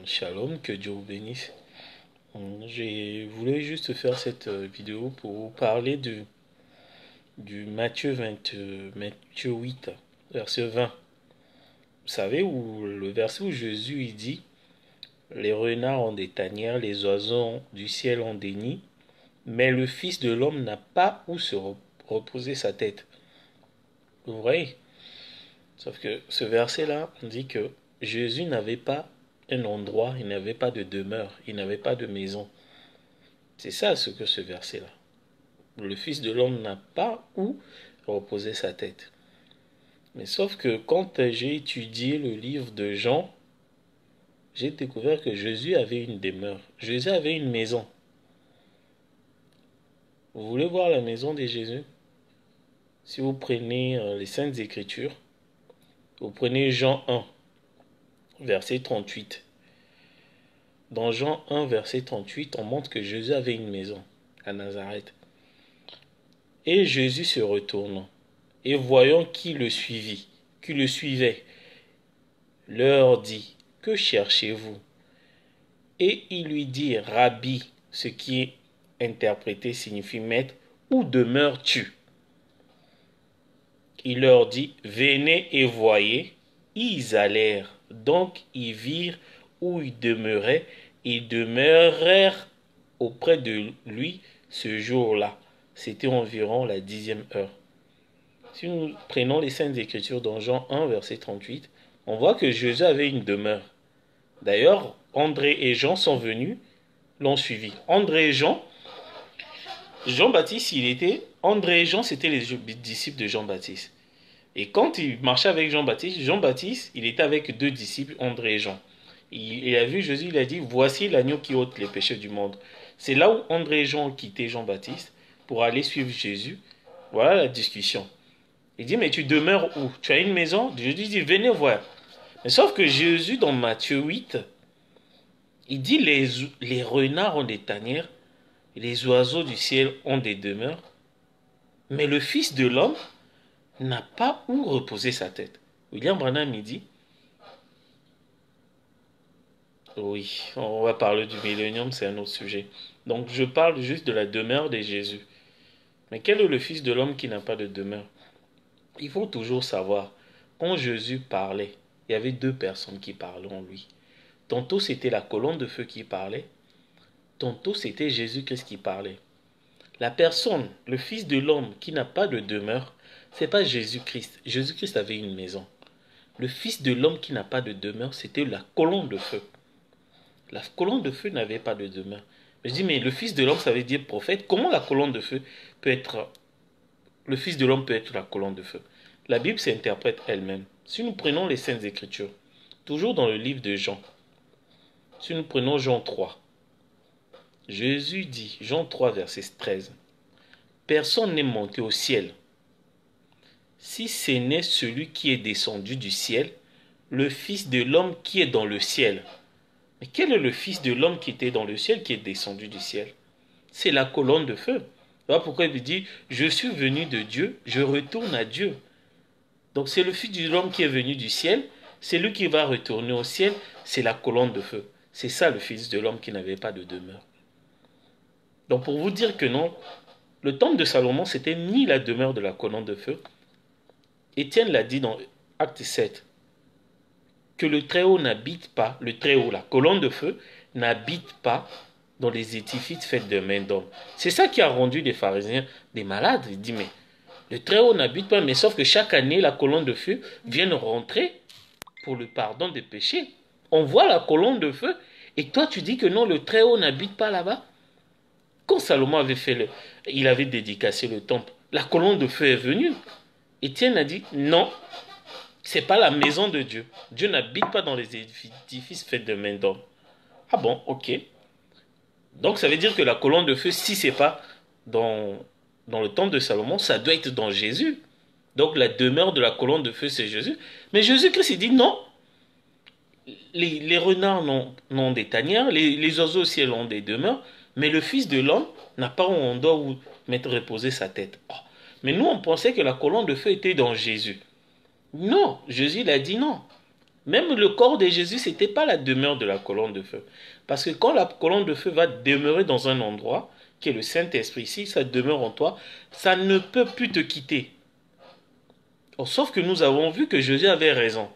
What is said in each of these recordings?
Shalom, que Dieu vous bénisse. J'ai voulu juste faire cette vidéo pour vous parler du Matthieu 8, verset 20. Vous savez, où le verset où Jésus il dit, les renards ont des tanières, les oiseaux du ciel ont des nids, mais le Fils de l'homme n'a pas où se reposer sa tête. Vous voyez? Sauf que ce verset-là, on dit que Jésus n'avait pas un endroit, il n'avait pas de demeure, il n'avait pas de maison. C'est ça ce que ce verset-là. Le Fils de l'homme n'a pas où reposer sa tête. Mais sauf que quand j'ai étudié le livre de Jean, j'ai découvert que Jésus avait une demeure. Jésus avait une maison. Vous voulez voir la maison de Jésus? Si vous prenez les Saintes Écritures, vous prenez Jean 1, verset 38. Dans Jean 1, verset 38, on montre que Jésus avait une maison à Nazareth. Et Jésus se retournant, et voyant qui le suivait, leur dit, que cherchez-vous? Et il lui dit, Rabbi, ce qui est interprété signifie maître, où demeures-tu? Il leur dit, venez et voyez. Ils allèrent, donc ils virent où il demeurait, ils demeurèrent auprès de lui ce jour-là. C'était environ la 10e heure. Si nous prenons les Saintes Écritures dans Jean 1, verset 38, on voit que Jésus avait une demeure. D'ailleurs, André et Jean sont venus, l'ont suivi. André et Jean-Baptiste, André et Jean, c'était les disciples de Jean-Baptiste. Et quand il marchait avec Jean-Baptiste, il était avec deux disciples, André et Jean. Il a vu Jésus, il a dit, voici l'agneau qui ôte les péchés du monde. C'est là où André et Jean ont quitté Jean-Baptiste pour aller suivre Jésus. Voilà la discussion. Il dit, mais tu demeures où? Tu as une maison? Jésus dit, venez voir. Mais sauf que Jésus, dans Matthieu 8, il dit, les renards ont des tanières, les oiseaux du ciel ont des demeures, mais le Fils de l'homme n'a pas où reposer sa tête. William Branham, il dit, oui, on va parler du millénium, c'est un autre sujet. Donc je parle juste de la demeure de Jésus. Mais quel est le Fils de l'homme qui n'a pas de demeure? Il faut toujours savoir, quand Jésus parlait, il y avait deux personnes qui parlaient en lui. Tantôt c'était la colonne de feu qui parlait, tantôt c'était Jésus-Christ qui parlait. La personne, le Fils de l'homme qui n'a pas de demeure, c'est pas Jésus-Christ. Jésus-Christ avait une maison. Le Fils de l'homme qui n'a pas de demeure, c'était la colonne de feu. La colonne de feu n'avait pas de demeure. Je dis, mais le Fils de l'homme, ça veut dire prophète. Comment la colonne de feu peut être... Le Fils de l'homme peut être la colonne de feu? La Bible s'interprète elle-même. Si nous prenons les Saintes Écritures, toujours dans le livre de Jean, si nous prenons Jean 3, Jésus dit, Jean 3, verset 13, personne n'est monté au ciel, si ce n'est celui qui est descendu du ciel, le Fils de l'homme qui est dans le ciel. Mais quel est le Fils de l'homme qui était dans le ciel, qui est descendu du ciel? C'est la colonne de feu. Voilà pourquoi il dit, je suis venu de Dieu, je retourne à Dieu. Donc c'est le Fils de l'homme qui est venu du ciel, c'est lui qui va retourner au ciel, c'est la colonne de feu. C'est ça le Fils de l'homme qui n'avait pas de demeure. Donc pour vous dire que non, le temple de Salomon, c'était ni la demeure de la colonne de feu. Étienne l'a dit dans Acte 7, que le Très-Haut n'habite pas, le Très-Haut, la colonne de feu, n'habite pas dans les édifices faits de main d'homme. C'est ça qui a rendu les pharisiens des malades. Il dit, mais le Très-Haut n'habite pas, mais sauf que chaque année, la colonne de feu vient rentrer pour le pardon des péchés. On voit la colonne de feu, et toi tu dis que non, le Très-Haut n'habite pas là-bas. Quand Salomon avait il avait dédicacé le temple, la colonne de feu est venue. Étienne a dit, non, c'est pas la maison de Dieu. Dieu n'habite pas dans les édifices faits de main d'homme. Ah bon, ok. Donc ça veut dire que la colonne de feu, si c'est pas dans le temple de Salomon, ça doit être dans Jésus. Donc la demeure de la colonne de feu, c'est Jésus. Mais Jésus-Christ, il dit non. Les renards n'ont des tanières, les oiseaux au ciel ont des demeures, mais le Fils de l'homme n'a pas où on doit mettre reposer sa tête. Oh. Mais nous, on pensait que la colonne de feu était dans Jésus. Non, Jésus, il a dit non. Même le corps de Jésus, ce n'était pas la demeure de la colonne de feu. Parce que quand la colonne de feu va demeurer dans un endroit, qui est le Saint-Esprit, si ça demeure en toi, ça ne peut plus te quitter. Sauf que nous avons vu que Jésus avait raison.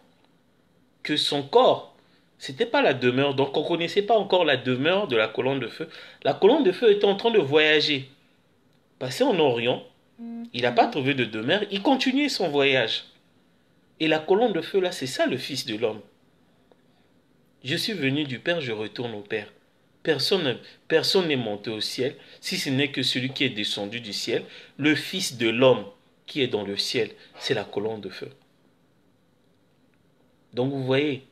Que son corps, c'était pas la demeure. Donc on ne connaissait pas encore la demeure de la colonne de feu. La colonne de feu était en train de voyager. Passé en Orient, il n'a pas trouvé de demeure, il continuait son voyage. Et la colonne de feu là, c'est ça le Fils de l'homme. Je suis venu du Père, je retourne au Père. Personne n'est monté au ciel, si ce n'est que celui qui est descendu du ciel, le Fils de l'homme qui est dans le ciel, c'est la colonne de feu. Donc vous voyez,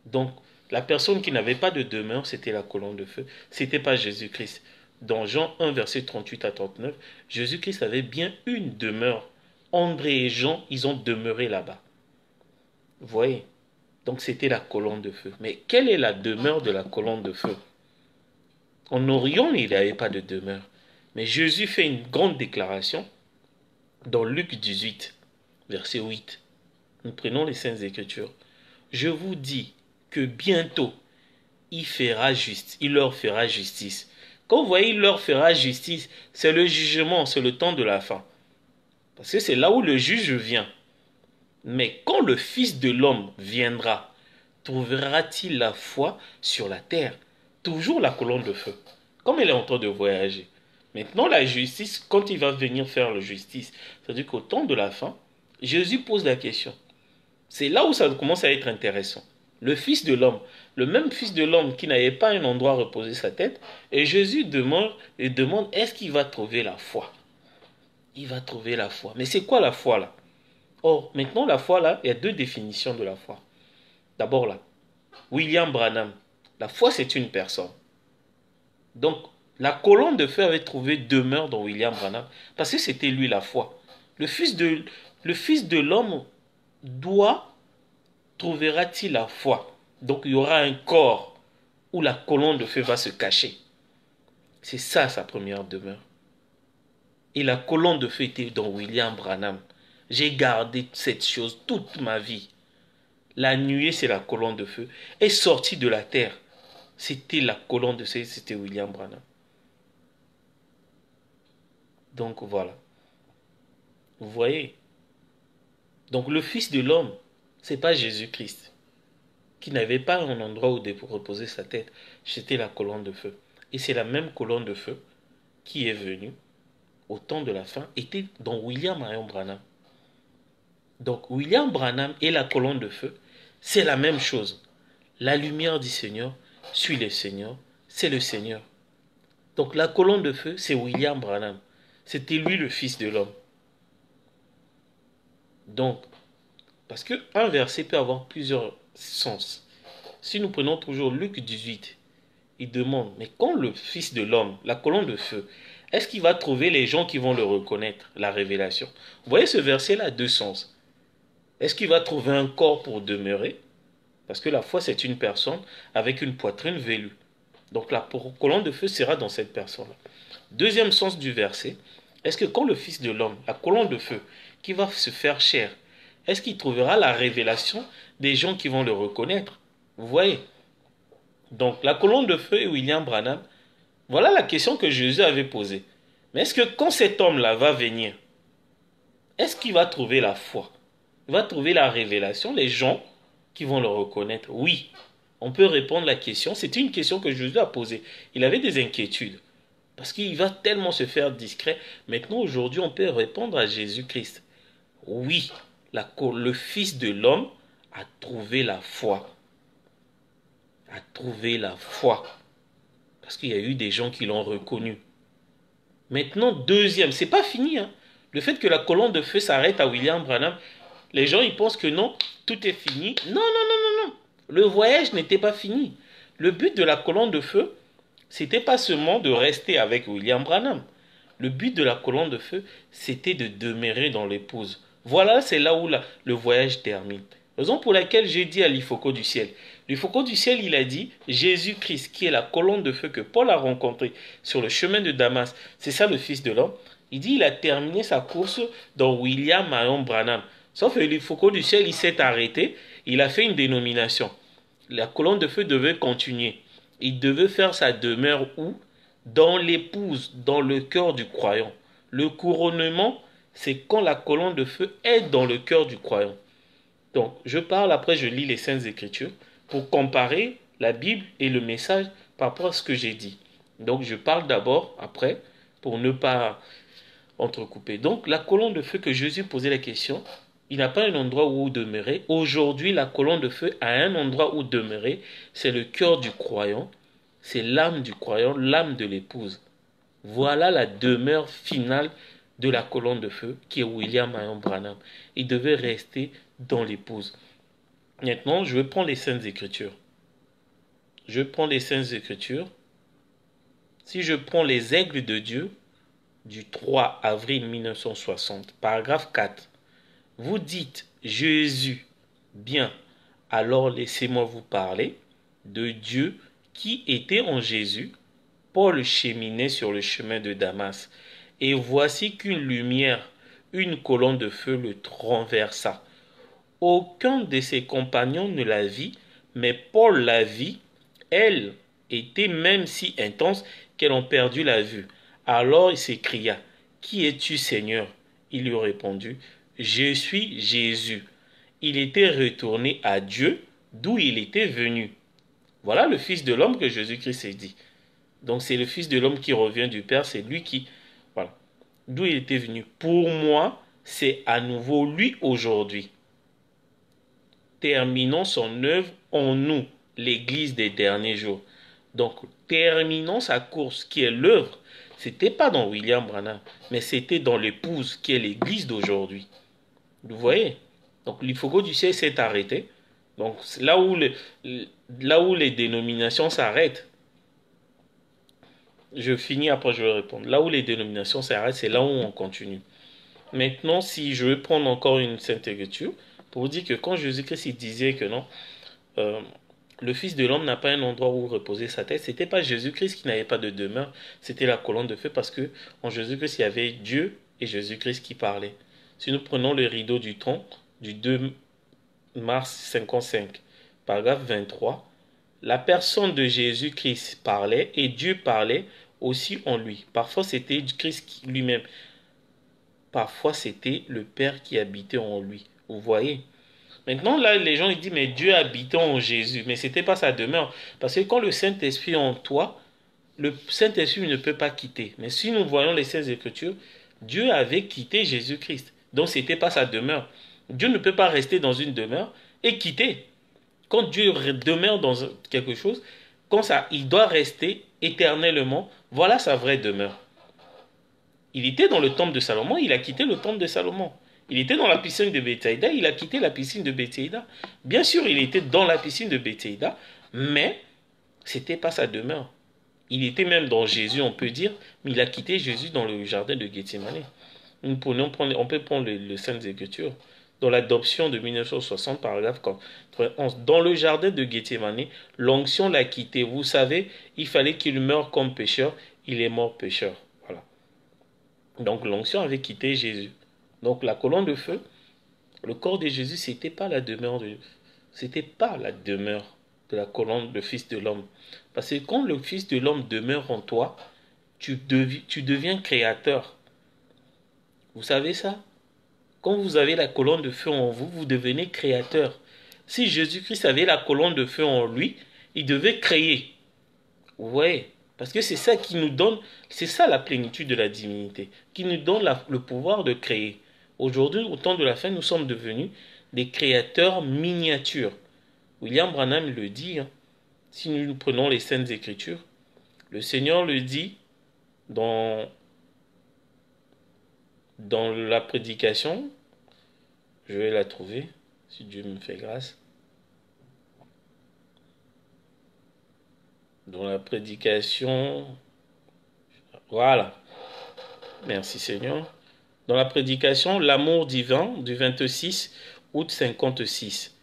donc la personne qui n'avait pas de demeure, c'était la colonne de feu, c'était pas Jésus-Christ. Dans Jean 1, verset 38 à 39, Jésus-Christ avait bien une demeure. André et Jean, ils ont demeuré là-bas. Vous voyez? Donc c'était la colonne de feu. Mais quelle est la demeure de la colonne de feu? En Orient, il n'y avait pas de demeure. Mais Jésus fait une grande déclaration dans Luc 18, verset 8. Nous prenons les Saintes Écritures. Je vous dis que bientôt, il leur fera justice. Quand vous voyez, il leur fera justice, c'est le jugement, c'est le temps de la fin. Parce que c'est là où le juge vient. Mais quand le Fils de l'homme viendra, trouvera-t-il la foi sur la terre? Toujours la colonne de feu, comme elle est en train de voyager. Maintenant, la justice, quand il va venir faire la justice, c'est-à-dire qu'au temps de la fin, Jésus pose la question. C'est là où ça commence à être intéressant. Le Fils de l'homme, le même Fils de l'homme qui n'avait pas un endroit à reposer sa tête, et Jésus demande est-ce qu'il va trouver la foi? Il va trouver la foi. Mais c'est quoi la foi là? Or, maintenant la foi là, il y a deux définitions de la foi. D'abord là, William Branham, la foi c'est une personne. Donc, la colonne de feu avait trouvé demeure dans William Branham, parce que c'était lui la foi. Le fils de l'homme trouvera-t-il la foi? Donc il y aura un corps où la colonne de feu va se cacher. C'est ça sa première demeure. Et la colonne de feu était dans William Branham. J'ai gardé cette chose toute ma vie. La nuée, c'est la colonne de feu. Est sortie de la terre. C'était la colonne de feu, c'était William Branham. Donc voilà. Vous voyez? Donc le Fils de l'homme, c'est pas Jésus-Christ, qui n'avait pas un endroit où reposer sa tête. C'était la colonne de feu. Et c'est la même colonne de feu qui est venue au temps de la fin, était dans William Marion Branham. Donc William Branham et la colonne de feu, c'est la même chose. La lumière du Seigneur suit le Seigneur, c'est le Seigneur. Donc la colonne de feu, c'est William Branham. C'était lui le Fils de l'homme. Donc, parce qu'un verset peut avoir plusieurs sens. Si nous prenons toujours Luc 18, il demande, mais quand le Fils de l'homme, la colonne de feu, est-ce qu'il va trouver les gens qui vont le reconnaître, la révélation? Vous voyez, ce verset-là a deux sens. Est-ce qu'il va trouver un corps pour demeurer? Parce que la foi, c'est une personne avec une poitrine velue. Donc la colonne de feu sera dans cette personne-là. Deuxième sens du verset, est-ce que quand le Fils de l'homme, la colonne de feu, qui va se faire chair, est-ce qu'il trouvera la révélation des gens qui vont le reconnaître? Vous voyez? Donc la colonne de feu et William Branham, voilà la question que Jésus avait posée. Mais est-ce que quand cet homme-là va venir, est-ce qu'il va trouver la foi? Il va trouver la révélation, les gens qui vont le reconnaître? Oui, on peut répondre à la question. C'était une question que Jésus a posée. Il avait des inquiétudes. Parce qu'il va tellement se faire discret. Maintenant, aujourd'hui, on peut répondre à Jésus-Christ. Oui, le Fils de l'homme a trouvé la foi. A trouvé la foi. Parce qu'il y a eu des gens qui l'ont reconnu. Maintenant, deuxième, c'est pas fini. Le fait que la colonne de feu s'arrête à William Branham, les gens ils pensent que non, tout est fini. Non, non, non, non, non. Le voyage n'était pas fini. Le but de la colonne de feu, c'était pas seulement de rester avec William Branham. Le but de la colonne de feu, c'était de demeurer dans l'épouse. Voilà, c'est là où le voyage termine. Raison pour laquelle j'ai dit à l'Ifoko du ciel. L'Ifoko du ciel, il a dit, Jésus-Christ, qui est la colonne de feu que Paul a rencontrée sur le chemin de Damas, c'est ça le Fils de l'homme. Il dit, il a terminé sa course dans William Marion Branham. Sauf que l'Ifoko du ciel, il s'est arrêté. Il a fait une dénomination. La colonne de feu devait continuer. Il devait faire sa demeure où? Dans l'épouse, dans le cœur du croyant. Le couronnement, c'est quand la colonne de feu est dans le cœur du croyant. Donc, je parle, après je lis les Saintes Écritures pour comparer la Bible et le message par rapport à ce que j'ai dit. Donc, je parle d'abord, après, pour ne pas entrecouper. Donc, la colonne de feu que Jésus posait la question, il n'a pas un endroit où demeurer. Aujourd'hui, la colonne de feu a un endroit où demeurer. C'est le cœur du croyant. C'est l'âme du croyant, l'âme de l'épouse. Voilà la demeure finale de la colonne de feu qui est William Marion Branham. Il devait rester dans l'épouse. Maintenant, je vais prendre les Saintes Écritures. Je prends les Saintes Écritures. Si je prends les aigles de Dieu du 3 avril 1960, paragraphe 4, vous dites Jésus, bien, alors laissez-moi vous parler de Dieu qui était en Jésus. Paul cheminait sur le chemin de Damas, et voici qu'une lumière, une colonne de feu le renversa. Aucun de ses compagnons ne la vit, mais Paul la vit. Elle était même si intense qu'elle en perdit la vue. Alors il s'écria, « Qui es-tu, Seigneur ?» Il lui répondit, « Je suis Jésus. » Il était retourné à Dieu, d'où il était venu. Voilà le Fils de l'homme que Jésus-Christ s'est dit. Donc c'est le Fils de l'homme qui revient du Père, c'est lui qui... Voilà. D'où il était venu. Pour moi, c'est à nouveau lui aujourd'hui. Terminons son œuvre en nous, l'Église des derniers jours. Donc, terminons sa course, qui est l'œuvre. C'était pas dans William Branham, mais c'était dans l'épouse, qui est l'Église d'aujourd'hui. Vous voyez? Donc, l'Ifogo du ciel s'est arrêté. Donc, là où les dénominations s'arrêtent, je finis, après je vais répondre. Là où les dénominations s'arrêtent, c'est là où on continue. Maintenant, si je vais prendre encore une Sainte Écriture, pour vous dire que quand Jésus-Christ il disait que non, le Fils de l'homme n'a pas un endroit où reposer sa tête, c'était pas Jésus-Christ qui n'avait pas de demeure, c'était la colonne de feu, parce que en Jésus-Christ il y avait Dieu et Jésus-Christ qui parlaient. Si nous prenons le rideau du temps du 2 mars 55, paragraphe 23, la personne de Jésus-Christ parlait et Dieu parlait aussi en lui. Parfois c'était Christ lui-même. Parfois, c'était le Père qui habitait en lui. Vous voyez? Maintenant, là, les gens ils disent, mais Dieu habitait en Jésus. Mais ce n'était pas sa demeure. Parce que quand le Saint-Esprit est en toi, le Saint-Esprit ne peut pas quitter. Mais si nous voyons les Saintes Écritures, Dieu avait quitté Jésus-Christ. Donc, ce n'était pas sa demeure. Dieu ne peut pas rester dans une demeure et quitter. Quand Dieu demeure dans quelque chose, quand ça, il doit rester éternellement. Voilà sa vraie demeure. Il était dans le temple de Salomon, il a quitté le temple de Salomon. Il était dans la piscine de Bethsaïda, il a quitté la piscine de Bethsaïda. Bien sûr, il était dans la piscine de Bethsaïda, mais ce n'était pas sa demeure. Il était même dans Jésus, on peut dire, mais il a quitté Jésus dans le jardin de Gethsémane. On peut prendre le Saintes Écritures. Dans l'adoption de 1960, paragraphe 91. Dans le jardin de Gethsémane, l'onction l'a quitté. Vous savez, il fallait qu'il meure comme pécheur, il est mort pécheur. Voilà. Donc l'onction avait quitté Jésus. Donc la colonne de feu, le corps de Jésus, c'était pas la demeure de la colonne de Fils de l'homme. Parce que quand le Fils de l'homme demeure en toi, tu deviens créateur. Vous savez ça? Quand vous avez la colonne de feu en vous, vous devenez créateur. Si Jésus-Christ avait la colonne de feu en lui, il devait créer. Vous voyez? Parce que c'est ça qui nous donne, c'est ça la plénitude de la divinité, qui nous donne le pouvoir de créer. Aujourd'hui, au temps de la fin, nous sommes devenus des créateurs miniatures. William Branham le dit, hein, si nous prenons les Saintes Écritures, le Seigneur le dit dans la prédication, je vais la trouver, si Dieu me fait grâce. Dans la prédication, voilà, merci Seigneur. Dans la prédication, l'amour divin du 26 août 56,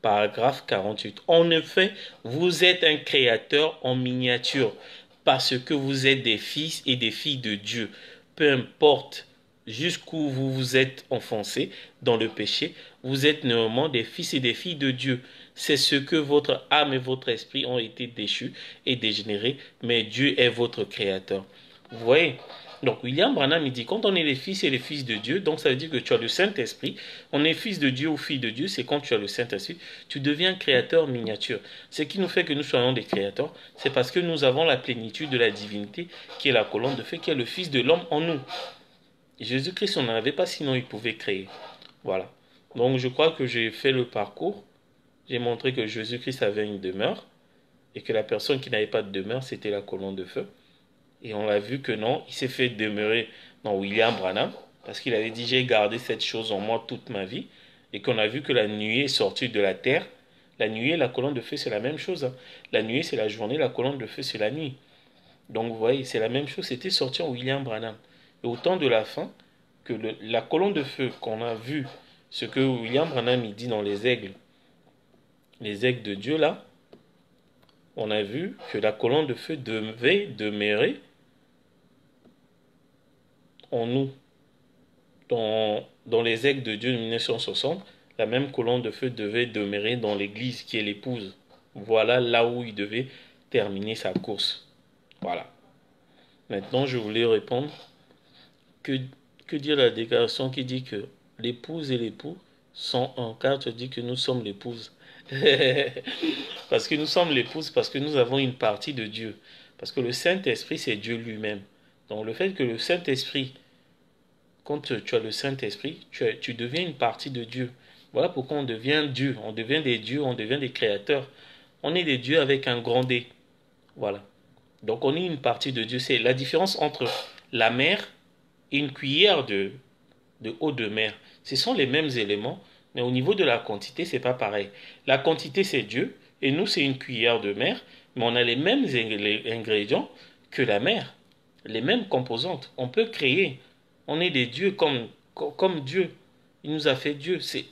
paragraphe 48. En effet, vous êtes un créateur en miniature, parce que vous êtes des fils et des filles de Dieu. Peu importe jusqu'où vous vous êtes enfoncés dans le péché, vous êtes néanmoins des fils et des filles de Dieu. C'est ce que votre âme et votre esprit ont été déchus et dégénérés, mais Dieu est votre créateur. Vous voyez? Donc William Branham il dit quand on est les fils et les fils de Dieu, donc ça veut dire que tu as le Saint-Esprit. On est fils de Dieu ou fille de Dieu, c'est quand tu as le Saint-Esprit, tu deviens créateur miniature. Ce qui nous fait que nous soyons des créateurs, c'est parce que nous avons la plénitude de la divinité qui est la colonne de feu, qui est le Fils de l'homme en nous. Jésus-Christ, on n'en avait pas, sinon il pouvait créer. Voilà. Donc je crois que j'ai fait le parcours. J'ai montré que Jésus-Christ avait une demeure et que la personne qui n'avait pas de demeure, c'était la colonne de feu. Et on a vu que non, il s'est fait demeurer dans William Branham parce qu'il avait dit j'ai gardé cette chose en moi toute ma vie et qu'on a vu que la nuée est sortie de la terre. La nuée et la colonne de feu, c'est la même chose. Hein. La nuée, c'est la journée, la colonne de feu, c'est la nuit. Donc vous voyez, c'est la même chose, c'était sorti en William Branham. Et au temps de la fin, que la colonne de feu qu'on a vu, ce que William Branham il dit dans les aigles de Dieu là, on a vu que la colonne de feu devait demeurer en nous. Dans les aigles de Dieu de 1960, la même colonne de feu devait demeurer dans l'église qui est l'épouse. Voilà là où il devait terminer sa course. Voilà. Maintenant, je voulais répondre. Que dire la déclaration qui dit que l'épouse et l'époux sont un, car tu dis que nous sommes l'épouse. Parce que nous sommes l'épouse, parce que nous avons une partie de Dieu. Parce que le Saint-Esprit, c'est Dieu lui-même. Donc le fait que le Saint-Esprit, quand tu as le Saint-Esprit, tu deviens une partie de Dieu. Voilà pourquoi on devient Dieu. On devient des dieux, on devient des créateurs. On est des dieux avec un grand D. Voilà. Donc on est une partie de Dieu. C'est la différence entre la mer et une cuillère de eau de mer. Ce sont les mêmes éléments, mais au niveau de la quantité, c'est pas pareil. La quantité, c'est Dieu, et nous, c'est une cuillère de mer, mais on a les mêmes ingrédients que la mer, les mêmes composantes. On peut créer. On est des dieux comme Dieu. Il nous a fait Dieu. C'est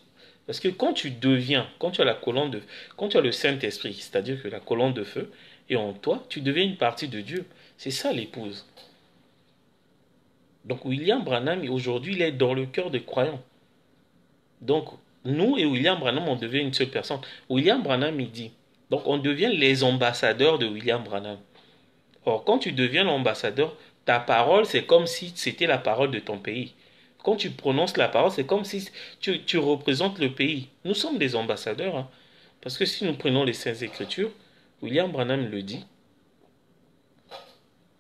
parce que quand tu deviens, quand tu as la colonne de, quand tu as le Saint-Esprit, c'est-à-dire que la colonne de feu est en toi, tu deviens une partie de Dieu. C'est ça l'épouse. Donc William Branham, aujourd'hui, il est dans le cœur des croyants. Donc, nous et William Branham, on devient une seule personne. William Branham, il dit, donc on devient les ambassadeurs de William Branham. Or, quand tu deviens l'ambassadeur, ta parole, c'est comme si c'était la parole de ton pays. Quand tu prononces la parole, c'est comme si tu représentes le pays. Nous sommes des ambassadeurs. Hein. Parce que si nous prenons les Saintes Écritures, William Branham le dit,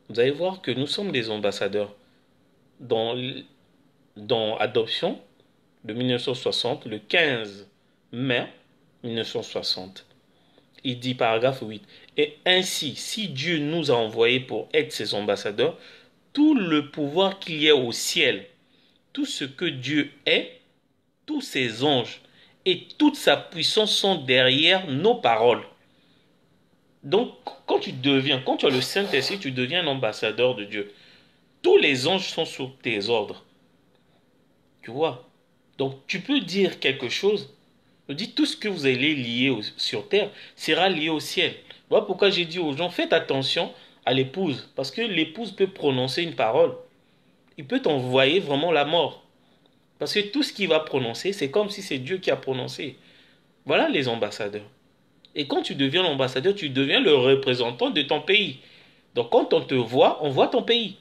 vous allez voir que nous sommes des ambassadeurs. Dans Adoption de 1960, le 15 mai 1960, il dit paragraphe 8, et ainsi, si Dieu nous a envoyés pour être ses ambassadeurs, tout le pouvoir qu'il y ait au ciel, tout ce que Dieu est, tous ses anges et toute sa puissance sont derrière nos paroles. Donc, quand tu as le Saint-Esprit, tu deviens un ambassadeur de Dieu. Tous les anges sont sous tes ordres. Tu vois? Donc, tu peux dire quelque chose. Je dis, tout ce que vous allez lier sur terre sera lié au ciel. Voilà pourquoi j'ai dit aux gens, faites attention à l'épouse. Parce que l'épouse peut prononcer une parole. Il peut t'envoyer vraiment la mort. Parce que tout ce qu'il va prononcer, c'est comme si c'est Dieu qui a prononcé. Voilà les ambassadeurs. Et quand tu deviens l'ambassadeur, tu deviens le représentant de ton pays. Donc quand on te voit, on voit ton pays.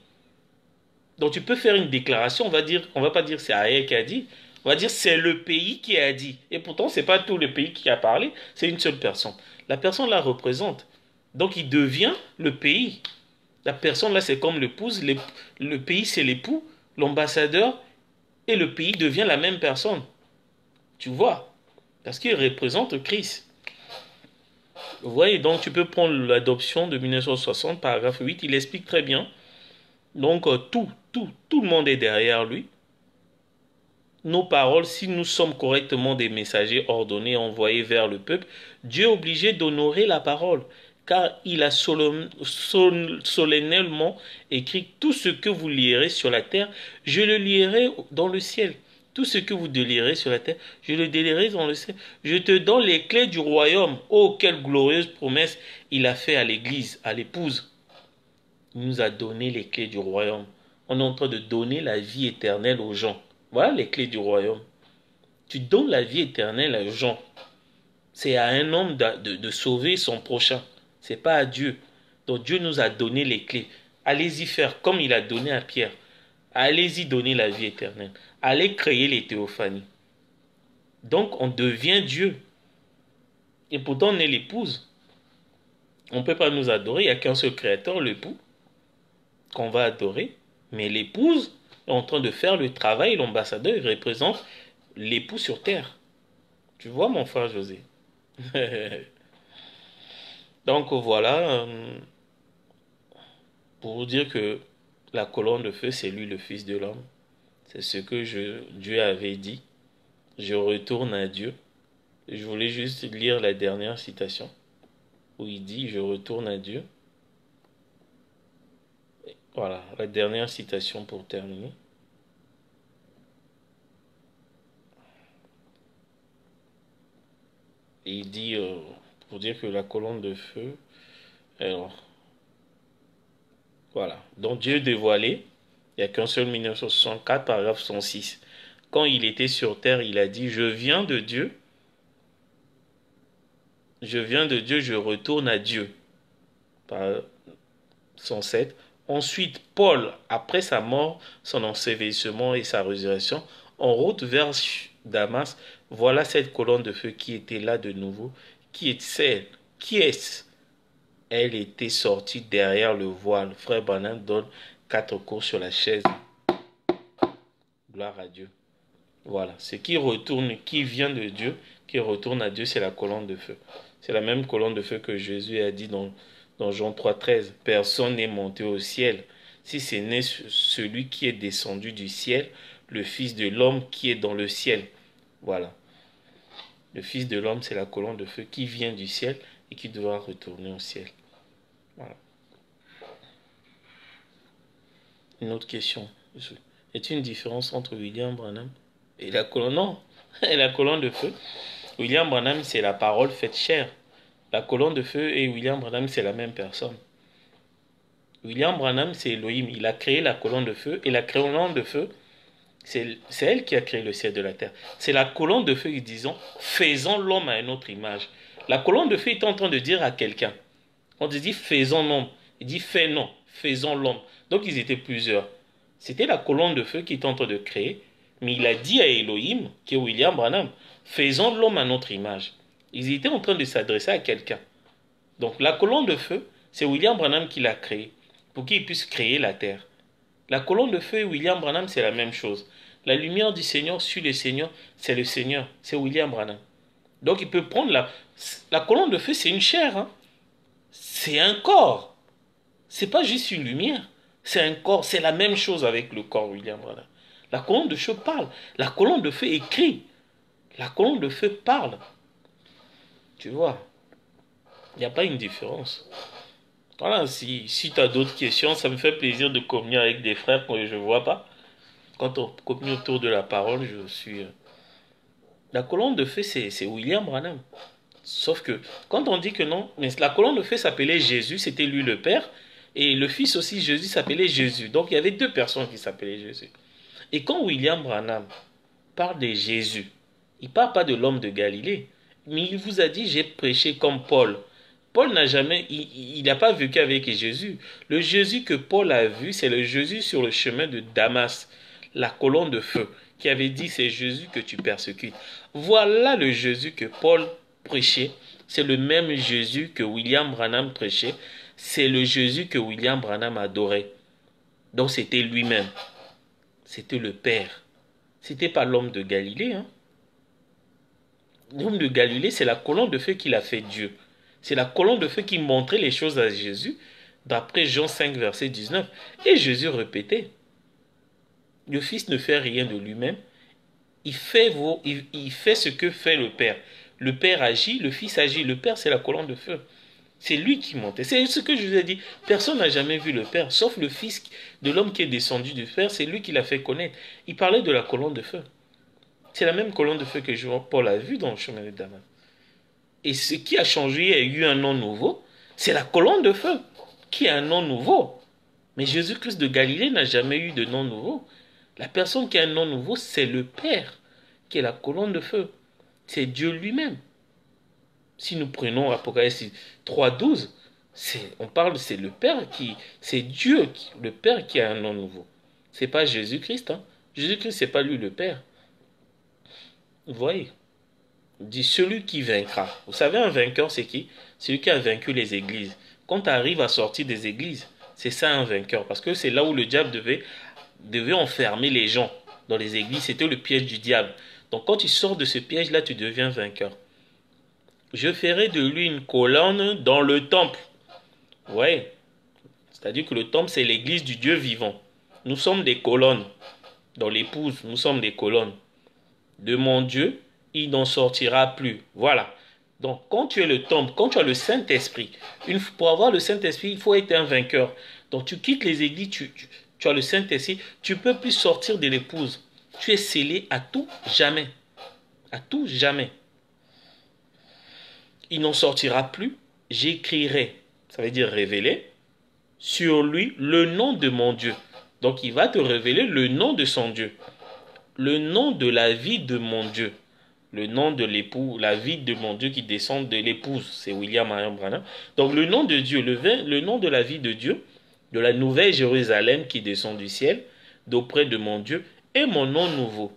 Donc tu peux faire une déclaration, on va pas dire c'est Ariel qui a dit, on va dire c'est le pays qui a dit. Et pourtant c'est pas tout le pays qui a parlé, c'est une seule personne. La personne la représente. Donc il devient le pays. La personne là c'est comme l'épouse, le pays c'est l'époux, l'ambassadeur et le pays devient la même personne. Tu vois? Parce qu'il représente Christ. Vous voyez, donc tu peux prendre l'adoption de 1960, paragraphe 8, il explique très bien. Donc tout le monde est derrière lui. Nos paroles, si nous sommes correctement des messagers ordonnés, envoyés vers le peuple, Dieu est obligé d'honorer la parole, car il a solennellement écrit tout ce que vous lirez sur la terre, je le lirai dans le ciel. Tout ce que vous délirez sur la terre, je le délirai dans le ciel. Je te donne les clés du royaume. Oh, quelle glorieuse promesse il a fait à l'église, à l'épouse. Il nous a donné les clés du royaume. On est en train de donner la vie éternelle aux gens. Voilà les clés du royaume. Tu donnes la vie éternelle aux gens. C'est à un homme de sauver son prochain. C'est pas à Dieu. Donc Dieu nous a donné les clés. Allez-y faire comme il a donné à Pierre. Allez-y donner la vie éternelle. Allez créer les théophanies. Donc on devient Dieu. Et pourtant on est l'épouse. On ne peut pas nous adorer. Il n'y a qu'un seul créateur, l'époux, qu'on va adorer. Mais l'épouse est en train de faire le travail. L'ambassadeur, il représente l'époux sur terre. Tu vois mon frère José. Donc voilà, pour vous dire que la colonne de feu, c'est lui le Fils de l'homme. C'est ce que Dieu avait dit. Je retourne à Dieu. Je voulais juste lire la dernière citation où il dit je retourne à Dieu. Voilà, la dernière citation pour terminer. Et il dit, pour dire que la colonne de feu, alors, voilà. Donc Dieu dévoilé, il n'y a qu'un seul 1964, paragraphe 106. Quand il était sur terre, il a dit, je viens de Dieu, je retourne à Dieu. Par 107. Ensuite, Paul, après sa mort, son ensevelissement et sa résurrection, en route vers Damas, voilà cette colonne de feu qui était là de nouveau. Qui est-ce? Qui est-ce? Elle était sortie derrière le voile. Frère Branham donne 4 cours sur la chaise. Gloire à Dieu. Voilà. Ce qui retourne, qui vient de Dieu, qui retourne à Dieu, c'est la colonne de feu. C'est la même colonne de feu que Jésus a dit dans Jean 3,13. Personne n'est monté au ciel, si ce n'est celui qui est descendu du ciel, le Fils de l'homme qui est dans le ciel. Voilà. Le Fils de l'homme, c'est la colonne de feu qui vient du ciel et qui devra retourner au ciel. Voilà. Une autre question. Y a-t-il une différence entre William Branham et la colonne? Non, et la colonne de feu. William Branham, c'est la parole faite chair. La colonne de feu et William Branham, c'est la même personne. William Branham, c'est Elohim. Il a créé la colonne de feu. Et la colonne de feu, c'est elle qui a créé le ciel de la terre. C'est la colonne de feu qui disons, faisons l'homme à une autre image. La colonne de feu est en train de dire à quelqu'un. On dit, faisons l'homme. Il dit, fais non, faisons l'homme. Donc ils étaient plusieurs. C'était la colonne de feu qui est en train de créer. Mais il a dit à Elohim, qui est William Branham, faisons l'homme à notre image. Ils étaient en train de s'adresser à quelqu'un. Donc la colonne de feu, c'est William Branham qui l'a créée, pour qu'il puisse créer la terre. La colonne de feu et William Branham, c'est la même chose. La lumière du Seigneur sur le Seigneur, c'est William Branham. Donc il peut prendre la colonne de feu, c'est une chair, hein? C'est un corps. C'est pas juste une lumière, c'est un corps. C'est la même chose avec le corps William Branham. La colonne de feu parle, la colonne de feu écrit, la colonne de feu parle. Tu vois, il n'y a pas une différence. Voilà, si tu as d'autres questions, ça me fait plaisir de communier avec des frères que je ne vois pas. Quand on communie autour de la parole, je suis... La colonne de feu, c'est William Branham. Sauf que, quand on dit que non, mais la colonne de feu s'appelait Jésus, c'était lui le Père, et le Fils aussi, Jésus, s'appelait Jésus. Donc il y avait deux personnes qui s'appelaient Jésus. Et quand William Branham parle de Jésus, il ne parle pas de l'homme de Galilée, mais il vous a dit, j'ai prêché comme Paul. Paul n'a jamais, il n'a pas vécu avec Jésus. Le Jésus que Paul a vu, c'est le Jésus sur le chemin de Damas, la colonne de feu, qui avait dit, c'est Jésus que tu persécutes. Voilà le Jésus que Paul prêchait. C'est le même Jésus que William Branham prêchait. C'est le Jésus que William Branham adorait. Donc c'était lui-même. C'était le Père. C'était pas l'homme de Galilée. Hein. L'homme de Galilée, c'est la colonne de feu qu'il a fait Dieu. C'est la colonne de feu qui montrait les choses à Jésus, d'après Jean 5, verset 19. Et Jésus répétait, le Fils ne fait rien de lui-même, il fait ce que fait le Père. Le Père agit, le Fils agit. Le Père, c'est la colonne de feu. C'est lui qui montait. C'est ce que je vous ai dit. Personne n'a jamais vu le Père, sauf le Fils de l'homme qui est descendu du Père. C'est lui qui l'a fait connaître. Il parlait de la colonne de feu. C'est la même colonne de feu que Paul a vue dans le chemin de Damas. Et ce qui a changé, il y a eu un nom nouveau. C'est la colonne de feu qui a un nom nouveau. Mais Jésus-Christ de Galilée n'a jamais eu de nom nouveau. La personne qui a un nom nouveau, c'est le Père, qui est la colonne de feu. C'est Dieu lui-même. Si nous prenons Apocalypse 3:12, c'est le Père c'est Dieu, le Père qui a un nom nouveau. C'est pas Jésus-Christ, hein. Jésus-Christ, c'est pas lui le Père. Vous voyez? Il dit celui qui vaincra. Vous savez, un vainqueur, c'est qui? Celui qui a vaincu les églises. Quand tu arrives à sortir des églises, c'est ça un vainqueur. Parce que c'est là où le diable devait enfermer les gens dans les églises. C'était le piège du diable. Donc quand tu sors de ce piège-là, tu deviens vainqueur. Je ferai de lui une colonne dans le temple. Ouais. C'est-à-dire que le temple, c'est l'église du Dieu vivant. Nous sommes des colonnes. Dans l'épouse, nous sommes des colonnes. De mon Dieu, il n'en sortira plus. Voilà. Donc, quand tu es le temple, quand tu as le Saint-Esprit, pour avoir le Saint-Esprit, il faut être un vainqueur. Donc, tu quittes les églises, tu as le Saint-Esprit, tu ne peux plus sortir de l'épouse. Tu es scellé à tout jamais. À tout jamais. Il n'en sortira plus. J'écrirai, ça veut dire révéler, sur lui le nom de mon Dieu. Donc, il va te révéler le nom de son Dieu. Le nom de la vie de mon Dieu. Le nom de l'époux, la vie de mon Dieu qui descend de l'épouse, c'est William Marion Branham. Donc le nom de Dieu, le nom de la vie de Dieu, de la nouvelle Jérusalem qui descend du ciel, d'auprès de mon Dieu, est mon nom nouveau.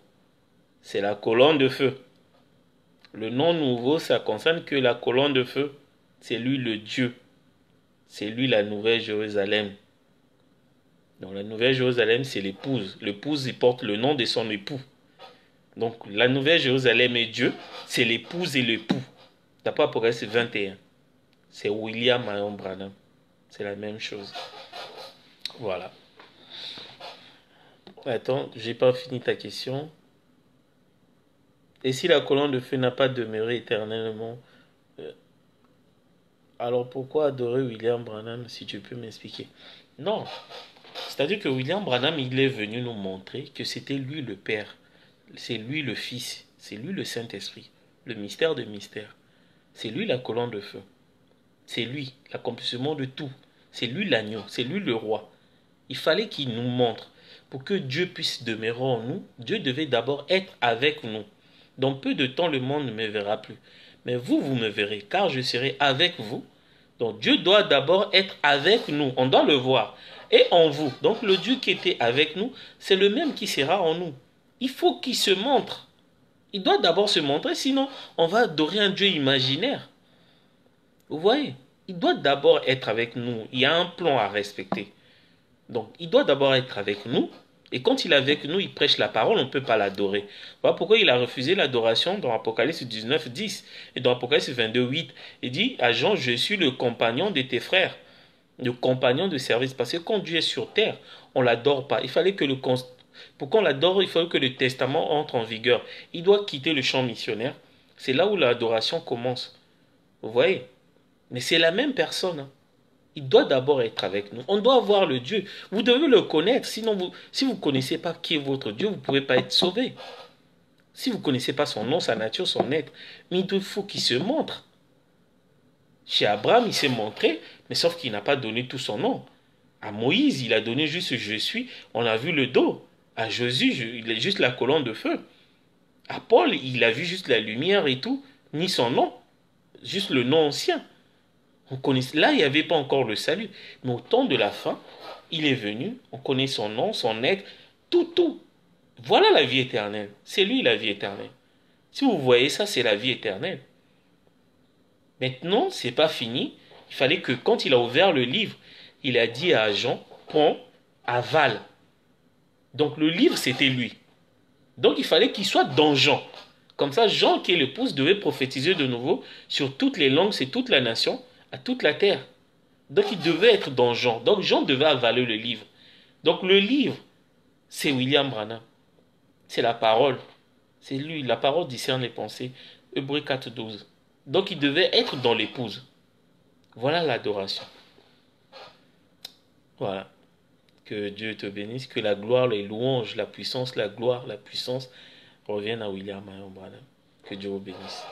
C'est la colonne de feu. Le nom nouveau, ça concerne que la colonne de feu. C'est lui le Dieu. C'est lui la nouvelle Jérusalem. Donc la nouvelle Jérusalem, c'est l'épouse. L'épouse, il porte le nom de son époux. Donc la nouvelle Jérusalem est Dieu, c'est l'épouse et l'époux. D'après Apocalypse 21. C'est William Marion Branham. C'est la même chose. Voilà. Attends, j'ai pas fini ta question. Et si la colonne de feu n'a pas demeuré éternellement, alors pourquoi adorer William Branham, si tu peux m'expliquer? Non. C'est-à-dire que William Branham, il est venu nous montrer que c'était lui le Père. C'est lui le Fils, c'est lui le Saint-Esprit, le mystère de mystère. C'est lui la colonne de feu. C'est lui l'accomplissement de tout. C'est lui l'agneau, c'est lui le roi. Il fallait qu'il nous montre. Pour que Dieu puisse demeurer en nous, Dieu devait d'abord être avec nous. Dans peu de temps, le monde ne me verra plus. Mais vous, vous me verrez, car je serai avec vous. Donc Dieu doit d'abord être avec nous. On doit le voir. Et en vous. Donc le Dieu qui était avec nous, c'est le même qui sera en nous. Il faut qu'il se montre. Il doit d'abord se montrer, sinon on va adorer un Dieu imaginaire. Vous voyez? Il doit d'abord être avec nous. Il y a un plan à respecter. Donc, il doit d'abord être avec nous. Et quand il est avec nous, il prêche la parole, on ne peut pas l'adorer. Voilà pourquoi il a refusé l'adoration dans Apocalypse 19:10 et dans Apocalypse 22:8. Il dit à Jean, je suis le compagnon de tes frères, le compagnon de service. Parce que quand Dieu est sur terre, on ne l'adore pas. Il fallait que pour qu'on l'adore, il fallait que le testament entre en vigueur. Il doit quitter le champ missionnaire. C'est là où l'adoration commence. Vous voyez? Mais c'est la même personne. Hein. Il doit d'abord être avec nous. On doit voir le Dieu. Vous devez le connaître. Sinon, si vous ne connaissez pas qui est votre Dieu, vous ne pouvez pas être sauvé. Si vous ne connaissez pas son nom, sa nature, son être. Mais il faut qu'il se montre. Chez Abraham, il s'est montré, mais sauf qu'il n'a pas donné tout son nom. À Moïse, il a donné juste je suis. On a vu le dos. À Jésus, il est juste la colonne de feu. À Paul, il a vu juste la lumière et tout, ni son nom. Juste le nom ancien. Là, il n'y avait pas encore le salut. Mais au temps de la fin, il est venu, on connaît son nom, son être, tout. Voilà la vie éternelle. C'est lui la vie éternelle. Si vous voyez ça, c'est la vie éternelle. Maintenant, c'est pas fini. Il fallait que quand il a ouvert le livre, il a dit à Jean, prends, avale. Donc le livre, c'était lui. Donc il fallait qu'il soit dans Jean. Comme ça, Jean, qui est l'épouse, devait prophétiser de nouveau sur toutes les langues, c'est toute la nation, à toute la terre. Donc il devait être dans Jean. Donc Jean devait avaler le livre. Donc le livre, c'est William Branham. C'est la parole. C'est lui. La parole discerne les pensées. Hébreux 4:12. Donc il devait être dans l'épouse. Voilà l'adoration. Voilà. Que Dieu te bénisse. Que la gloire, les louanges, la puissance, la gloire, la puissance reviennent à William Marion Branham. Que Dieu vous bénisse.